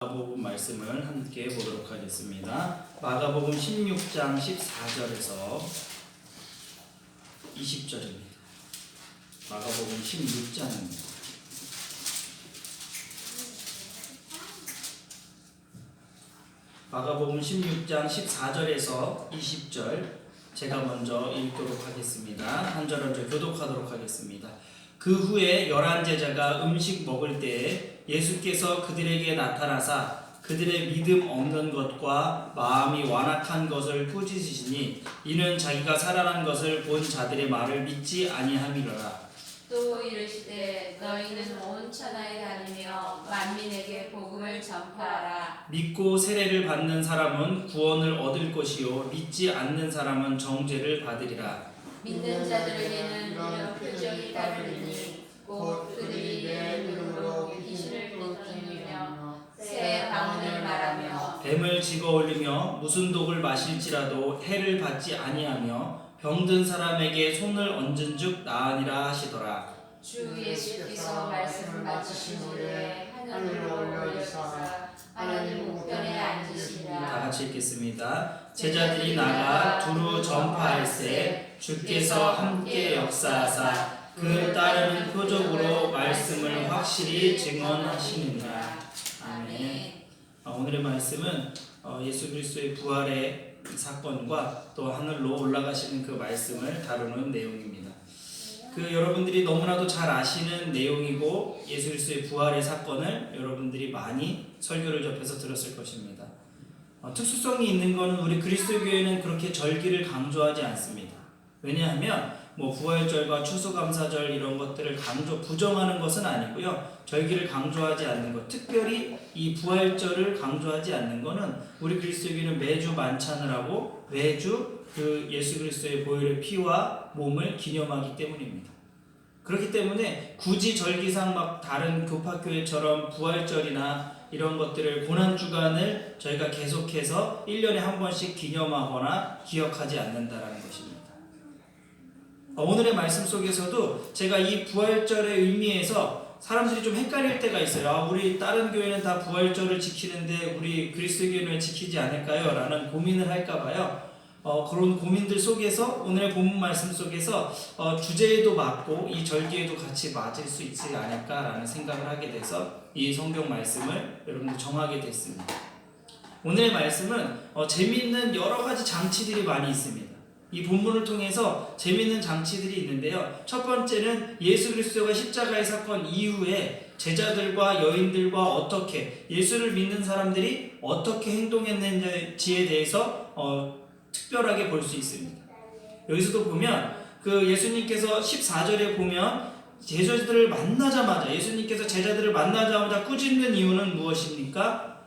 마가복음 말씀을 함께 보도록 하겠습니다. 마가복음 16장 14절에서 20절입니다. 마가복음 16장입니다. 마가복음 16장 14절에서 20절 제가 먼저 읽도록 하겠습니다. 한 절 한 절 교독하도록 하겠습니다. 그 후에 11 제자가 음식 먹을 때에 예수께서 그들에게 나타나사 그들의 믿음 없는 것과 마음이 완악한 것을 꾸짖으시니 이는 자기가 살아난 것을 본 자들의 말을 믿지 아니함이로라. 또 이르시되 너희는 온 천하에 다니며 만민에게 복음을 전파하라. 믿고 세례를 받는 사람은 구원을 얻을 것이요 믿지 않는 사람은 정죄를 받으리라. 믿는 자들에게는 이런 표적이 따르리니 곧 그들이 내 눈으로 귀신을 쫓아내며 새 방언을 말하며 뱀을 집어올리며 무슨 독을 마실지라도 해를 받지 아니하며 병든 사람에게 손을 얹은즉 나으니라 하시더라. 주 예수께서 말씀을 마치신 후에 하늘로 올려주사 하나님 우편에 다 앉으시니라. 같이 읽겠습니다. 제자들이 나가 두루 전파할세 주께서 함께 역사하사 그 따르는 표적으로 말씀을 확실히 증언하시느니라. 아멘. 오늘의 말씀은 예수 그리스도의 부활의 사건과 또 하늘로 올라가시는 그 말씀을 다루는 내용입니다. 여러분들이 너무나도 잘 아시는 내용이고 예수 그리스도의 부활의 사건을 여러분들이 많이 설교를 접해서 들었을 것입니다. 특수성이 있는 것은 우리 그리스도 교회는 그렇게 절기를 강조하지 않습니다. 왜냐하면 부활절과 추수감사절 이런 것들을 부정하는 것은 아니고요. 절기를 강조하지 않는 것, 특별히 이 부활절을 강조하지 않는 것은 우리 그리스도교는 매주 만찬을 하고 매주 그 예수 그리스도의 보혈의 피와 몸을 기념하기 때문입니다. 그렇기 때문에 굳이 절기상 다른 교파교회처럼 부활절이나 이런 것들을 고난주간을 저희가 계속해서 1년에 한 번씩 기념하거나 기억하지 않는다라는 것입니다. 오늘의 말씀 속에서도 제가 이 부활절의 의미에서 사람들이 좀 헷갈릴 때가 있어요. 우리 다른 교회는 다 부활절을 지키는데 우리 그리스도교회는 왜 지키지 않을까요? 라는 고민을 할까봐요. 그런 고민들 속에서 오늘의 본문 말씀 속에서 주제에도 맞고 이 절기에도 같이 맞을 수 있지 않을까라는 생각을 하게 돼서 이 성경 말씀을 여러분들 정하게 됐습니다. 오늘의 말씀은 재미있는 여러 가지 장치들이 많이 있습니다. 이 본문을 통해서 재미있는 장치들이 있는데요. 첫 번째는 예수 그리스도가 십자가의 사건 이후에 제자들과 여인들과 어떻게 예수를 믿는 사람들이 어떻게 행동했는지에 대해서 특별하게 볼 수 있습니다. 여기서도 보면 예수님께서 14절에 보면 제자들을 만나자마자 예수님께서 제자들을 만나자마자 꾸짖는 이유는 무엇입니까?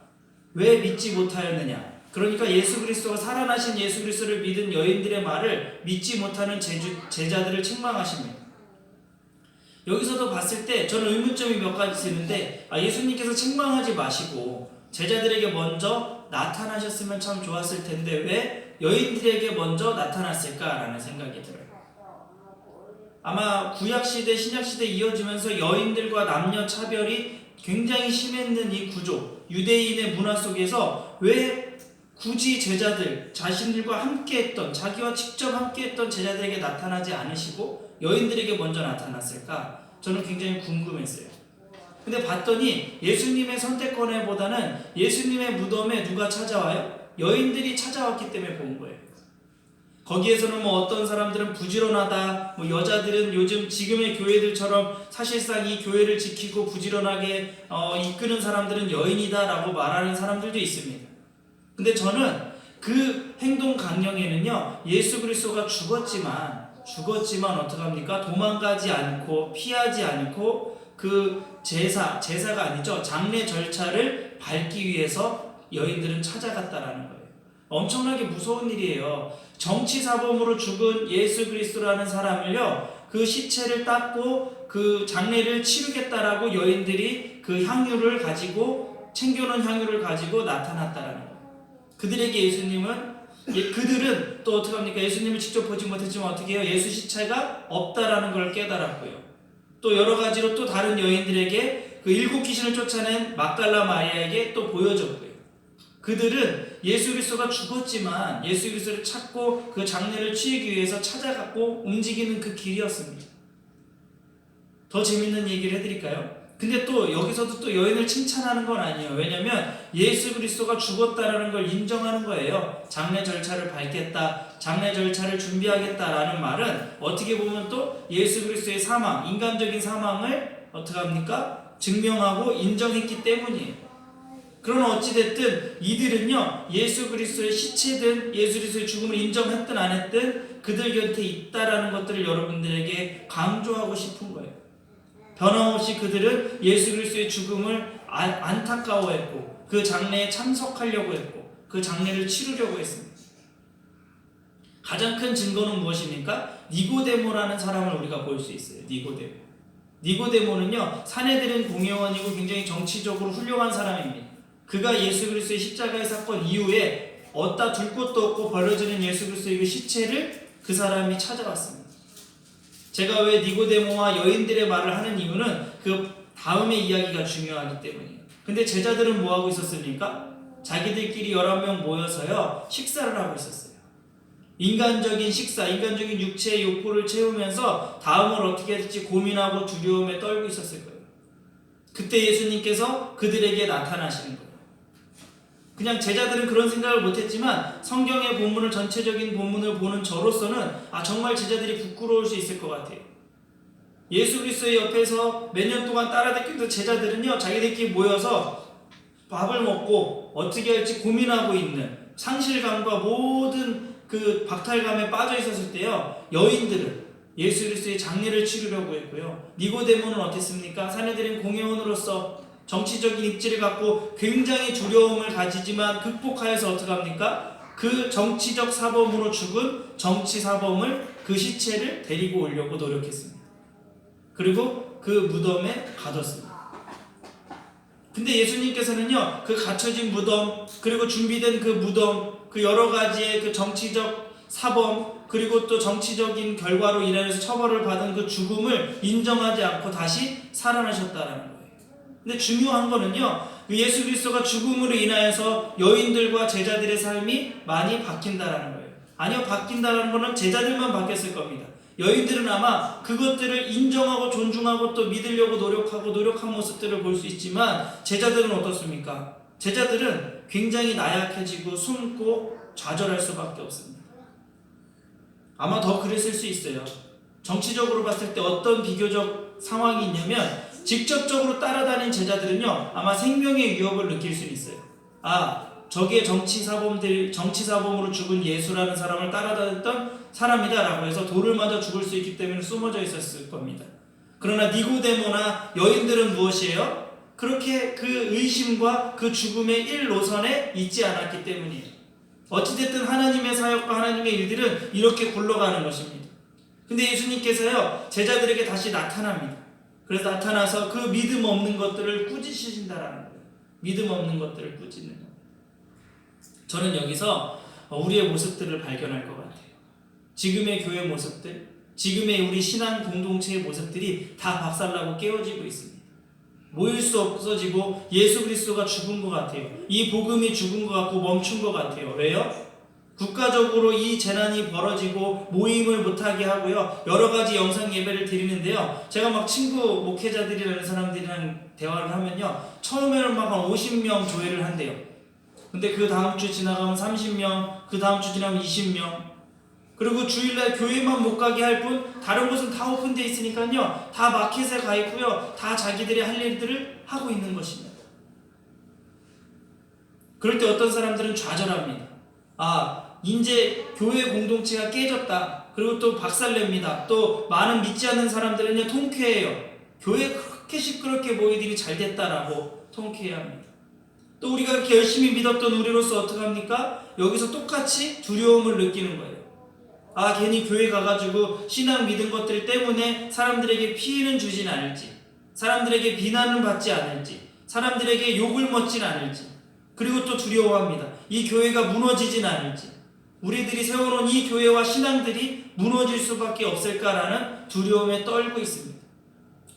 왜 믿지 못하였느냐? 그러니까 예수 그리스도가 살아나신 예수 그리스도를 믿은 여인들의 말을 믿지 못하는 제자들을 책망하십니다. 여기서도 봤을 때 저는 의문점이 몇 가지 드는데 예수님께서 책망하지 마시고 제자들에게 먼저 나타나셨으면 참 좋았을 텐데 왜 여인들에게 먼저 나타났을까라는 생각이 들어요. 아마 구약시대 신약시대 이어지면서 여인들과 남녀 차별이 굉장히 심했는 이 구조, 유대인의 문화 속에서 왜 굳이 제자들, 자신들과 함께했던, 자기와 직접 함께했던 제자들에게 나타나지 않으시고 여인들에게 먼저 나타났을까? 저는 굉장히 궁금했어요. 근데 봤더니 예수님의 선택권에보다는 예수님의 무덤에 누가 찾아와요? 여인들이 찾아왔기 때문에 본 거예요. 거기에서는 어떤 사람들은 부지런하다, 여자들은 요즘 지금의 교회들처럼 사실상 이 교회를 지키고 부지런하게 이끄는 사람들은 여인이다라고 말하는 사람들도 있습니다. 근데 저는 그 행동 강령에는요, 예수 그리스도가 죽었지만 어떡합니까? 도망가지 않고 피하지 않고 그 제사가 아니죠. 장례 절차를 밟기 위해서 여인들은 찾아갔다라는 거예요. 엄청나게 무서운 일이에요. 정치사범으로 죽은 예수 그리스도라는 사람을요, 그 시체를 닦고 그 장례를 치르겠다라고 여인들이 그 향유를 가지고 챙겨놓은 향유를 가지고 나타났다라는 거예요. 그들에게 그들은 또 어떡합니까? 예수님을 직접 보지 못했지만 어떻게 해요? 예수 시체가 없다라는 걸 깨달았고요. 또 여러 가지로 또 다른 여인들에게 그 7귀신을 쫓아낸 막달라 마리아에게 또 보여줬고요. 그들은 예수 그리스도가 죽었지만 예수 그리스도를 찾고 그 장례를 치르기 위해서 찾아갔고 움직이는 그 길이었습니다. 더 재밌는 얘기를 해드릴까요? 근데 또 여기서도 또 여인을 칭찬하는 건 아니에요. 왜냐하면 예수 그리스도가 죽었다라는 걸 인정하는 거예요. 장례 절차를 밟겠다, 장례 절차를 준비하겠다라는 말은 어떻게 보면 또 예수 그리스도의 사망, 인간적인 사망을 어떻게 합니까? 증명하고 인정했기 때문이에요. 그러나 어찌됐든 이들은요, 예수 그리스도의 시체든 예수 그리스도의 죽음을 인정했든 안 했든 그들 곁에 있다라는 것들을 여러분들에게 강조하고 싶은 거예요. 변함없이 그들은 예수 그리스도의 죽음을 안타까워했고 그 장례에 참석하려고 했고 그 장례를 치르려고 했습니다. 가장 큰 증거는 무엇입니까? 니고데모라는 사람을 우리가 볼 수 있어요. 니고데모는요, 사내들은 공회원이고 굉장히 정치적으로 훌륭한 사람입니다. 그가 예수 그리스도의 십자가의 사건 이후에 어디다 둘 곳도 없고 버려지는 예수 그리스도의 그 시체를 그 사람이 찾아왔습니다. 제가 왜 니고데모와 여인들의 말을 하는 이유는 그 다음의 이야기가 중요하기 때문이에요. 근데 제자들은 뭐하고 있었습니까? 자기들끼리 11명 모여서요, 식사를 하고 있었어요. 인간적인 식사, 인간적인 육체의 욕구를 채우면서 다음을 어떻게 할지 고민하고 두려움에 떨고 있었을 거예요. 그때 예수님께서 그들에게 나타나시는 거예요. 그냥 제자들은 그런 생각을 못했지만 성경의 본문을, 전체적인 본문을 보는 저로서는 정말 제자들이 부끄러울 수 있을 것 같아요. 예수 그리스도의 옆에서 몇 년 동안 따라다니던 제자들은요, 자기들끼리 모여서 밥을 먹고 어떻게 할지 고민하고 있는 상실감과 모든 그 박탈감에 빠져 있었을 때요, 여인들은 예수 그리스도의 장례를 치르려고 했고요, 니고데모는 어땠습니까? 사내들인 공회원으로서 정치적인 입지를 갖고 굉장히 두려움을 가지지만 극복하여서 어떻게 합니까? 그 정치적 사범으로 죽은 정치 사범을, 그 시체를 데리고 오려고 노력했습니다. 그리고 그 무덤에 가뒀습니다. 근데 예수님께서는요, 그 갇혀진 무덤, 그리고 준비된 그 무덤, 그 여러 가지의 그 정치적 사범, 그리고 또 정치적인 결과로 인해서 처벌을 받은 그 죽음을 인정하지 않고 다시 살아나셨다는 거예요. 근데 중요한 거는요, 예수 그리스도가 죽음으로 인하여서 여인들과 제자들의 삶이 많이 바뀐다라는 거예요. 아니요, 바뀐다라는 거는 제자들만 바뀌었을 겁니다. 여인들은 아마 그것들을 인정하고 존중하고 또 믿으려고 노력한 모습들을 볼 수 있지만 제자들은 어떻습니까? 제자들은 굉장히 나약해지고 숨고 좌절할 수밖에 없습니다. 아마 더 그랬을 수 있어요. 정치적으로 봤을 때 어떤 비교적 상황이 있냐면, 직접적으로 따라다닌 제자들은요, 아마 생명의 위협을 느낄 수 있어요. 저게 정치사범으로 죽은 예수라는 사람을 따라다녔던 사람이다라고 해서 돌을 맞아 죽을 수 있기 때문에 숨어져 있었을 겁니다. 그러나 니고데모나 여인들은 무엇이에요? 그렇게 그 의심과 그 죽음의 1노선에 있지 않았기 때문이에요. 어찌됐든 하나님의 사역과 하나님의 일들은 이렇게 굴러가는 것입니다. 근데 예수님께서요, 제자들에게 다시 나타납니다. 그래서 나타나서 그 믿음 없는 것들을 꾸짖으신다라는 거예요. 믿음 없는 것들을 꾸짖는 거예요. 저는 여기서 우리의 모습들을 발견할 것 같아요. 지금의 교회 모습들, 지금의 우리 신앙 공동체의 모습들이 다 박살나고 깨어지고 있습니다. 모일 수 없어지고 예수 그리스도가 죽은 것 같아요. 이 복음이 죽은 것 같고 멈춘 것 같아요. 왜요? 국가적으로 이 재난이 벌어지고 모임을 못하게 하고요, 여러 가지 영상 예배를 드리는데요, 제가 막 친구 목회자들이라는 사람들이랑 대화를 하면요, 처음에는 막 한 50명 조회를 한대요. 근데 그 다음 주 지나가면 30명, 그 다음 주 지나면 20명, 그리고 주일날 교회만 못 가게 할 뿐 다른 곳은 다 오픈되어 있으니까요, 다 마켓에 가 있고요, 다 자기들이 할 일들을 하고 있는 것입니다. 그럴 때 어떤 사람들은 좌절합니다. 이제 교회 공동체가 깨졌다. 그리고 또 박살냅니다. 또 많은 믿지 않는 사람들은요, 통쾌해요. 교회 그렇게 시끄럽게 모이들이 잘 됐다라고 통쾌해합니다. 또 우리가 그렇게 열심히 믿었던 우리로서 어떻게 합니까? 여기서 똑같이 두려움을 느끼는 거예요. 괜히 교회 가가지고 신앙 믿은 것들 때문에 사람들에게 피해는 주진 않을지, 사람들에게 비난은 받지 않을지, 사람들에게 욕을 먹진 않을지, 그리고 또 두려워합니다. 이 교회가 무너지진 않을지, 우리들이 세워놓은 이 교회와 신앙들이 무너질 수밖에 없을까라는 두려움에 떨고 있습니다.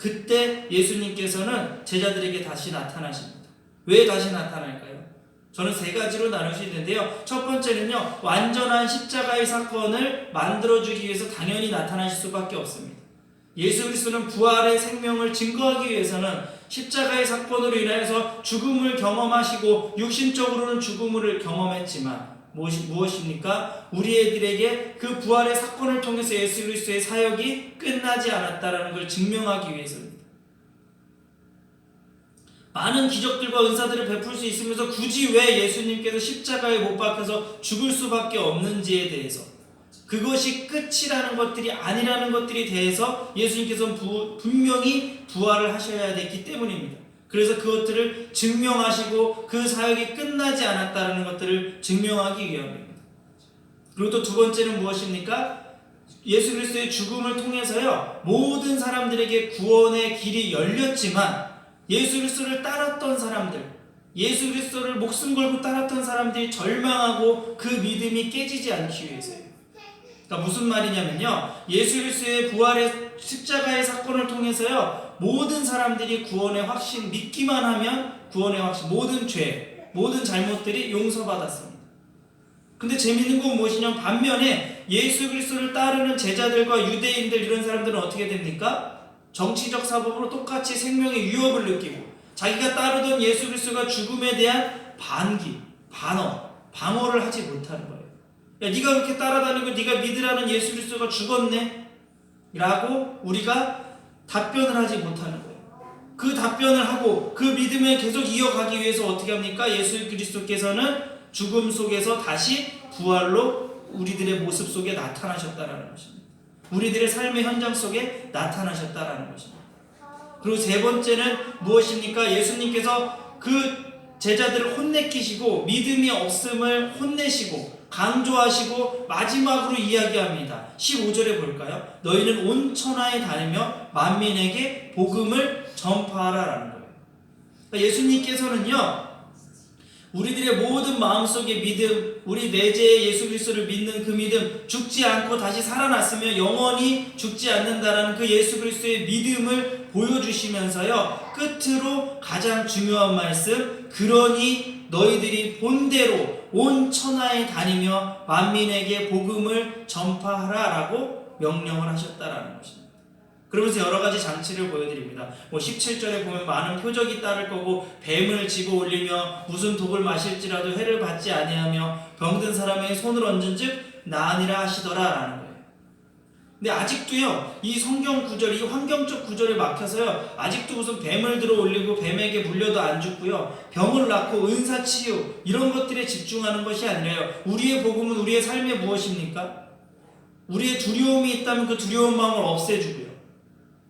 그때 예수님께서는 제자들에게 다시 나타나십니다. 왜 다시 나타날까요? 저는 세 가지로 나눌 수 있는데요. 첫 번째는요, 완전한 십자가의 사건을 만들어주기 위해서 당연히 나타나실 수밖에 없습니다. 예수 그리스도는 부활의 생명을 증거하기 위해서는 십자가의 사건으로 인하여서 죽음을 경험하시고 육신적으로는 죽음을 경험했지만 무엇입니까? 우리들에게 그 부활의 사건을 통해서 예수 그리스도의 사역이 끝나지 않았다는 걸 증명하기 위해서입니다. 많은 기적들과 은사들을 베풀 수 있으면서 굳이 왜 예수님께서 십자가에 못 박혀서 죽을 수밖에 없는지에 대해서, 그것이 끝이라는 것들이 아니라는 것들에 대해서 예수님께서는 분명히 부활을 하셔야 됐기 때문입니다. 그래서 그것들을 증명하시고 그 사역이 끝나지 않았다는 것들을 증명하기 위함입니다. 그리고 또 두 번째는 무엇입니까? 예수 그리스도의 죽음을 통해서요, 모든 사람들에게 구원의 길이 열렸지만 예수 그리스도를 따랐던 사람들, 예수 그리스도를 목숨 걸고 따랐던 사람들이 절망하고 그 믿음이 깨지지 않기 위해서예요. 그러니까 무슨 말이냐면요, 예수 그리스도의 부활의 십자가의 사건을 통해서요, 모든 사람들이 구원의 확신, 믿기만 하면 구원의 확신, 모든 죄, 모든 잘못들이 용서받았습니다. 근데 재밌는 건 무엇이냐면 반면에 예수 그리스도를 따르는 제자들과 유대인들 이런 사람들은 어떻게 됩니까? 정치적 사법으로 똑같이 생명의 위협을 느끼고 자기가 따르던 예수 그리스도가 죽음에 대한 반기, 방어를 하지 못하는 거예요. 야, 네가 그렇게 따라다니고 네가 믿으라는 예수 그리스도가 죽었네? 라고 우리가 답변을 하지 못하는 거예요. 그 답변을 하고 그 믿음을 계속 이어가기 위해서 어떻게 합니까? 예수 그리스도께서는 죽음 속에서 다시 부활로 우리들의 모습 속에 나타나셨다는 것입니다. 우리들의 삶의 현장 속에 나타나셨다는 것입니다. 그리고 세 번째는 무엇입니까? 예수님께서 그 제자들을 혼내키시고 믿음이 없음을 혼내시고 강조하시고 마지막으로 이야기합니다. 15절에 볼까요? 너희는 온 천하에 다니며 만민에게 복음을 전파하라라는 거예요. 그러니까 예수님께서는요, 우리들의 모든 마음속의 믿음, 우리 내재의 예수 그리스도를 믿는 그 믿음, 죽지 않고 다시 살아났으며 영원히 죽지 않는다라는 그 예수 그리스도의 믿음을 보여주시면서요, 끝으로 가장 중요한 말씀, 그러니 너희들이 본대로 온 천하에 다니며 만민에게 복음을 전파하라라고 명령을 하셨다라는 것입니다. 그러면서 여러 가지 장치를 보여드립니다. 17절에 보면 많은 표적이 따를 거고 뱀을 집어 올리며 무슨 독을 마실지라도 해를 받지 아니하며 병든 사람에게 손을 얹은즉 나으니라 하시더라라는 거예요. 근데 아직도요, 이 성경 구절, 이 환경적 구절에 막혀서요, 아직도 무슨 뱀을 들어 올리고 뱀에게 물려도 안 죽고요, 병을 낫고 은사 치유 이런 것들에 집중하는 것이 아니라요, 우리의 복음은 우리의 삶에 무엇입니까? 우리의 두려움이 있다면 그 두려운 마음을 없애주고요,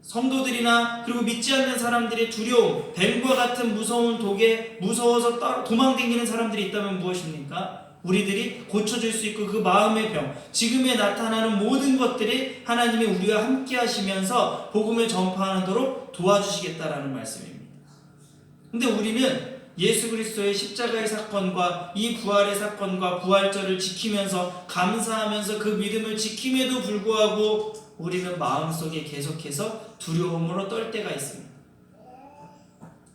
성도들이나 그리고 믿지 않는 사람들의 두려움, 뱀과 같은 무서운 독에 무서워서 도망다니는 사람들이 있다면 무엇입니까? 우리들이 고쳐줄 수 있고 그 마음의 병, 지금에 나타나는 모든 것들이 하나님이 우리와 함께 하시면서 복음을 전파하도록 도와주시겠다라는 말씀입니다. 근데 우리는 예수 그리스도의 십자가의 사건과 이 부활의 사건과 부활절을 지키면서 감사하면서 그 믿음을 지킴에도 불구하고 우리는 마음속에 계속해서 두려움으로 떨 때가 있습니다.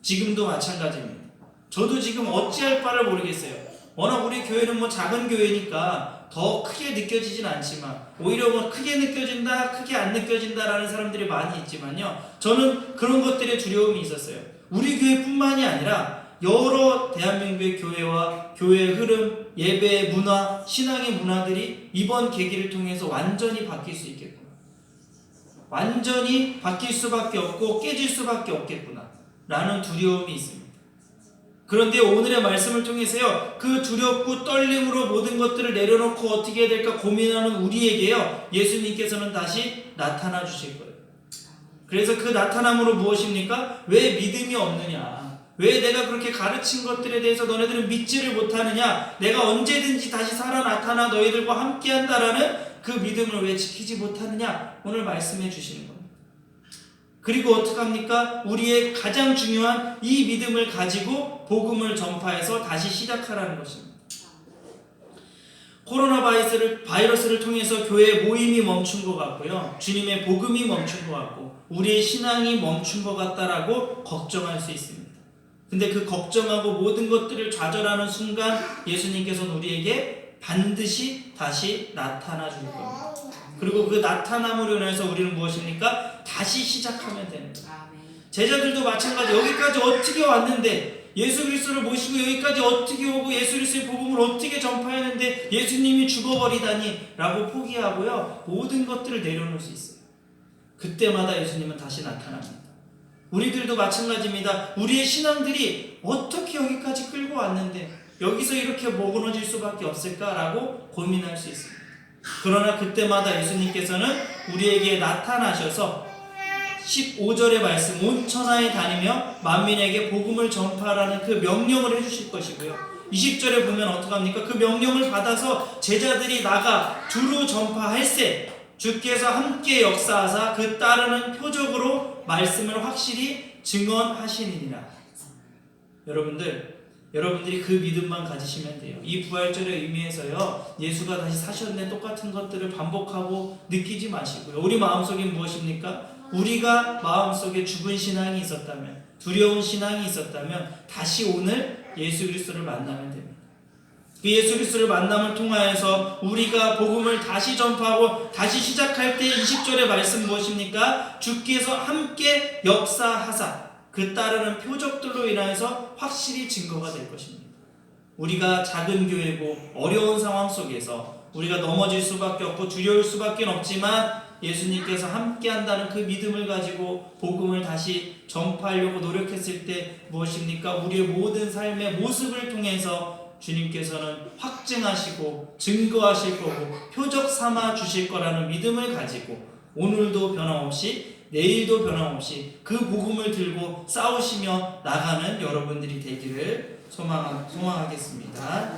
지금도 마찬가지입니다. 저도 지금 어찌할 바를 모르겠어요. 워낙 우리 교회는 작은 교회니까 더 크게 느껴지진 않지만 오히려 크게 느껴진다, 크게 안 느껴진다라는 사람들이 많이 있지만요, 저는 그런 것들에 두려움이 있었어요. 우리 교회뿐만이 아니라 여러 대한민국의 교회와 교회의 흐름, 예배의 문화, 신앙의 문화들이 이번 계기를 통해서 완전히 바뀔 수 있겠구나, 완전히 바뀔 수밖에 없고 깨질 수밖에 없겠구나 라는 두려움이 있습니다. 그런데 오늘의 말씀을 통해서요, 그 두렵고 떨림으로 모든 것들을 내려놓고 어떻게 해야 될까 고민하는 우리에게요, 예수님께서는 다시 나타나 주실 거예요. 그래서 그 나타남으로 무엇입니까? 왜 믿음이 없느냐, 왜 내가 그렇게 가르친 것들에 대해서 너네들은 믿지를 못하느냐, 내가 언제든지 다시 살아 나타나 너희들과 함께 한다라는 그 믿음을 왜 지키지 못하느냐, 오늘 말씀해 주시는 겁니다. 그리고 어떡합니까? 우리의 가장 중요한 이 믿음을 가지고 복음을 전파해서 다시 시작하라는 것입니다. 코로나 바이러스를 통해서 교회 모임이 멈춘 것 같고요. 주님의 복음이 멈춘 것 같고 우리의 신앙이 멈춘 것 같다라고 걱정할 수 있습니다. 근데 그 걱정하고 모든 것들을 좌절하는 순간 예수님께서는 우리에게 반드시 다시 나타나 줄 겁니다. 그리고 그 나타남으로 인해서 우리는 무엇입니까? 다시 시작하면 됩니다. 제자들도 마찬가지. 여기까지 어떻게 왔는데 예수 그리스도를 모시고 여기까지 어떻게 오고 예수 그리스도의 복음을 어떻게 전파했는데 예수님이 죽어버리다니 라고 포기하고요. 모든 것들을 내려놓을 수 있어요. 그때마다 예수님은 다시 나타납니다. 우리들도 마찬가지입니다. 우리의 신앙들이 어떻게 여기까지 끌고 왔는데 여기서 이렇게 머무너질 수밖에 없을까라고 고민할 수 있습니다. 그러나 그때마다 예수님께서는 우리에게 나타나셔서 15절의 말씀 온 천하에 다니며 만민에게 복음을 전파하라는 그 명령을 해주실 것이고요. 20절에 보면 어떡합니까? 그 명령을 받아서 제자들이 나가 두루 전파할세 주께서 함께 역사하사 그 따르는 표적으로 말씀을 확실히 증언하시니라. 여러분들이 그 믿음만 가지시면 돼요. 이 부활절의 의미에서요, 예수가 다시 사셨는데 똑같은 것들을 반복하고 느끼지 마시고요. 우리 마음속에 무엇입니까? 우리가 마음속에 죽은 신앙이 있었다면, 두려운 신앙이 있었다면 다시 오늘 예수 그리스도를 만나면 됩니다. 그 예수 그리스도를 만남을 통하여서 우리가 복음을 다시 전파하고 다시 시작할 때 20절의 말씀 무엇입니까? 주께서 함께 역사하사 그 따르는 표적들로 인하여서 확실히 증거가 될 것입니다. 우리가 작은 교회고 어려운 상황 속에서 우리가 넘어질 수밖에 없고 두려울 수밖에 없지만 예수님께서 함께 한다는 그 믿음을 가지고 복음을 다시 전파하려고 노력했을 때 무엇입니까? 우리의 모든 삶의 모습을 통해서 주님께서는 확증하시고 증거하실 거고 표적 삼아 주실 거라는 믿음을 가지고 오늘도 변함없이 내일도 변함없이 그 복음을 들고 싸우시며 나가는 여러분들이 되기를 소망하겠습니다.